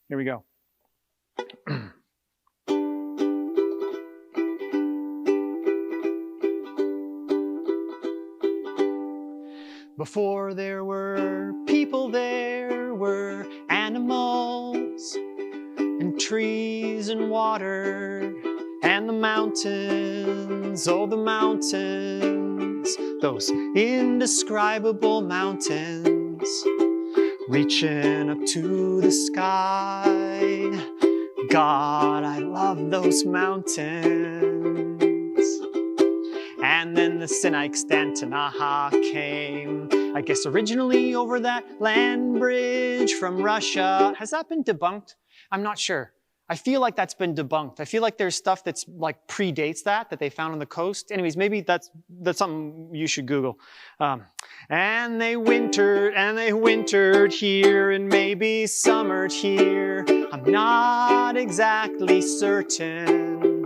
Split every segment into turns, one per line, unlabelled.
Here we go. Before there were people, there were animals, and trees and water, and the mountains, oh the mountains, those indescribable mountains, reaching up to the sky. God, I love those mountains. And then the Sinai-Stantanaha came, I guess originally over that land bridge from Russia. Has that been debunked? I'm not sure. I feel like that's been debunked. I feel like there's stuff that's like predates that they found on the coast. Anyways, maybe that's something you should Google. And they wintered here, and maybe summered here. I'm not exactly certain,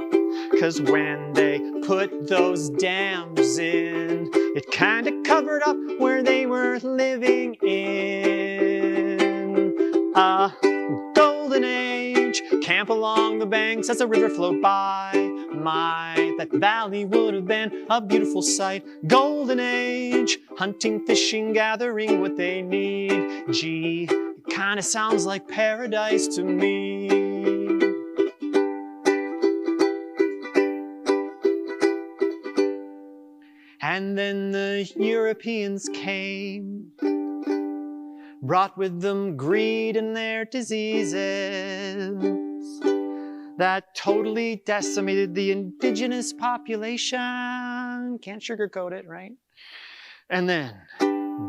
'cause when they put those dams in, it kind of covered up where they were living in. A golden age, camp along the banks as the river flowed by. My, that valley would have been a beautiful sight. Golden age, hunting, fishing, gathering what they need. Gee, it kind of sounds like paradise to me. And then the Europeans came, brought with them greed and their diseases that totally decimated the indigenous population. Can't sugarcoat it, right? And then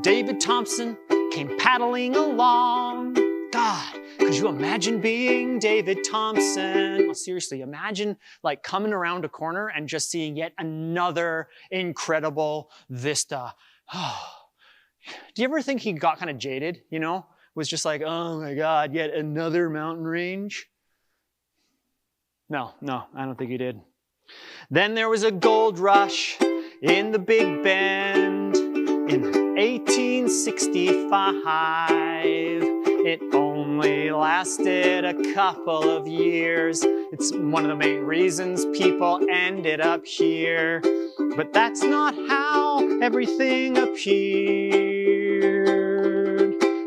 David Thompson came paddling along. God, could you imagine being David Thompson? Well, seriously, imagine like coming around a corner and just seeing yet another incredible vista. Do you ever think he got kind of jaded, you know? Was just like, oh my God, yet another mountain range? No, I don't think he did. Then there was a gold rush in the Big Bend in 1865. It only lasted a couple of years. It's one of the main reasons people ended up here. But that's not how everything appeared.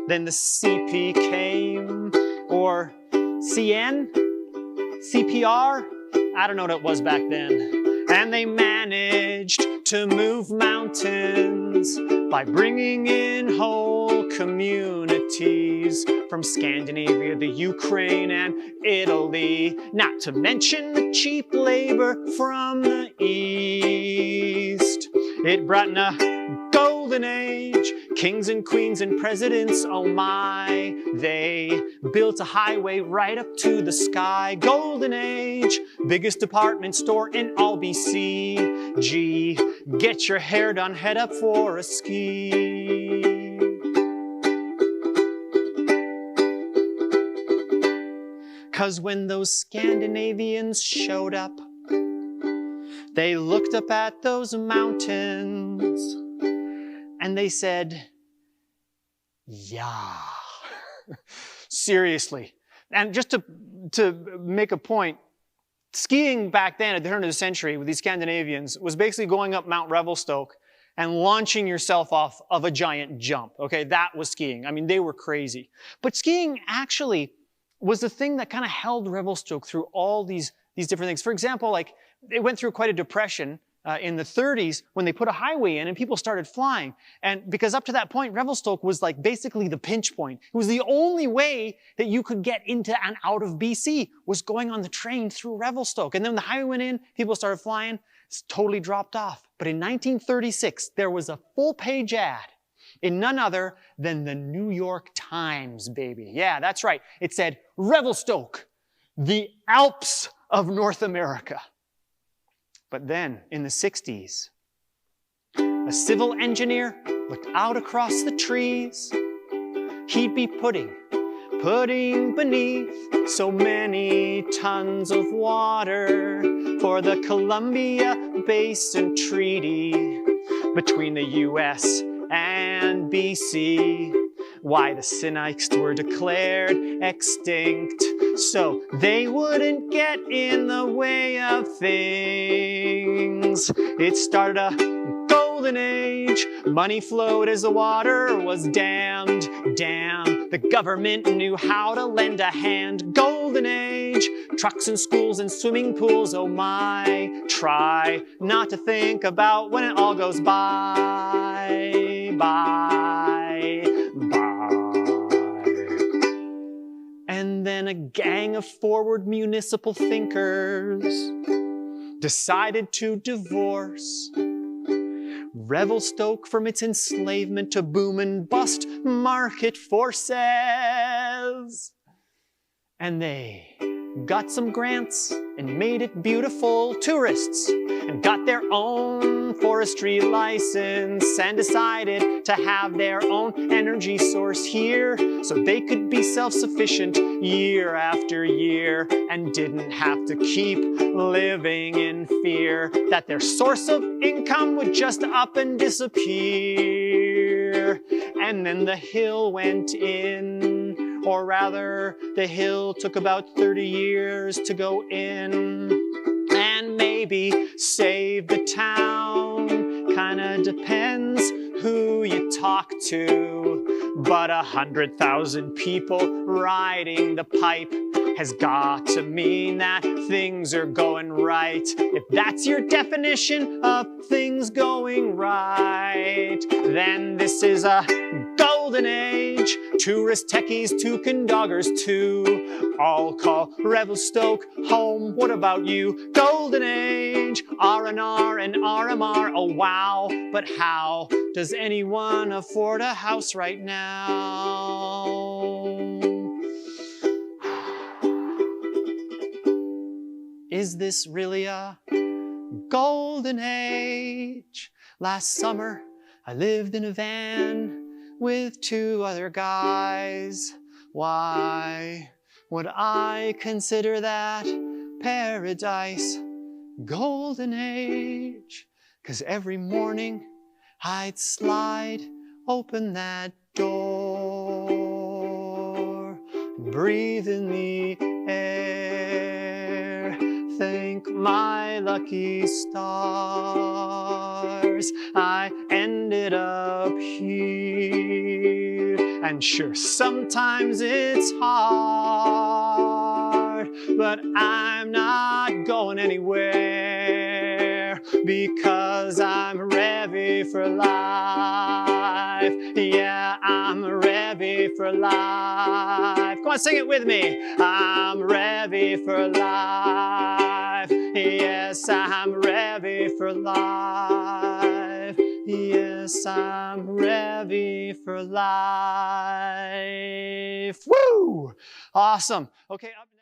Then the CP came, or CN? CPR? I don't know what it was back then. And they managed to move mountains by bringing in whole communities from Scandinavia, the Ukraine, and Italy, not to mention the cheap labor from the East. It brought in a golden age, kings and queens and presidents, oh my. They built a highway right up to the sky. Golden age, biggest department store in all BC. Gee, get your hair done, head up for a ski. 'Cause when those Scandinavians showed up, they looked up at those mountains and they said, yeah. Seriously. And just to make a point, skiing back then at the turn of the century with these Scandinavians was basically going up Mount Revelstoke and launching yourself off of a giant jump. Okay, that was skiing. I mean, they were crazy. But skiing actually was the thing that kind of held Revelstoke through all these different things. For example, like, it went through quite a depression in the 30s when they put a highway in and people started flying. And because up to that point, Revelstoke was like basically the pinch point. It was the only way that you could get into and out of BC was going on the train through Revelstoke. And then the highway went in, people started flying, it's totally dropped off. But in 1936, there was a full-page ad in none other than the New York Times, baby. Yeah, that's right. It said, Revelstoke, the Alps of North America. But then, in the 60s, a civil engineer looked out across the trees. He'd be putting beneath so many tons of water for the Columbia Basin Treaty between the U.S. and BC. why the Cynics were declared extinct, so they wouldn't get in the way of things. It started a golden age, money flowed as the water was dammed. Damn, the government knew how to lend a hand. Golden age, trucks and schools and swimming pools, oh my. Try not to think about when it all goes by, by. And then a gang of forward municipal thinkers decided to divorce Revelstoke from its enslavement to boom and bust market forces. And they got some grants and made it beautiful. Tourists and got their own forestry license and decided to have their own energy source here so they could be self-sufficient year after year and didn't have to keep living in fear that their source of income would just up and disappear. And then the hill went in, or rather, the hill took about 30 years to go in and maybe save the town. Kinda depends who you talk to, but 100,000 people riding the pipe has got to mean that things are going right. If that's your definition of things going right, then this is a golden age. Tourist techies, toucan doggers too, all call Revelstoke home. What about you? Golden age, R&R and RMR, oh wow. But how does anyone afford a house right now? Is this really a golden age? Last summer, I lived in a van with 2 other guys. Why would I consider that paradise? Golden age, 'cause every morning I'd slide open that door, breathe in the air, thank my lucky stars I ended up here. And sure, sometimes it's hard, but I'm not going anywhere because I'm ready for life. Yeah, I'm ready for life. Come on, sing it with me. I'm ready for life. Yes, I'm ready for life. Yes, I'm ready for life. Woo! Awesome. Okay, up next.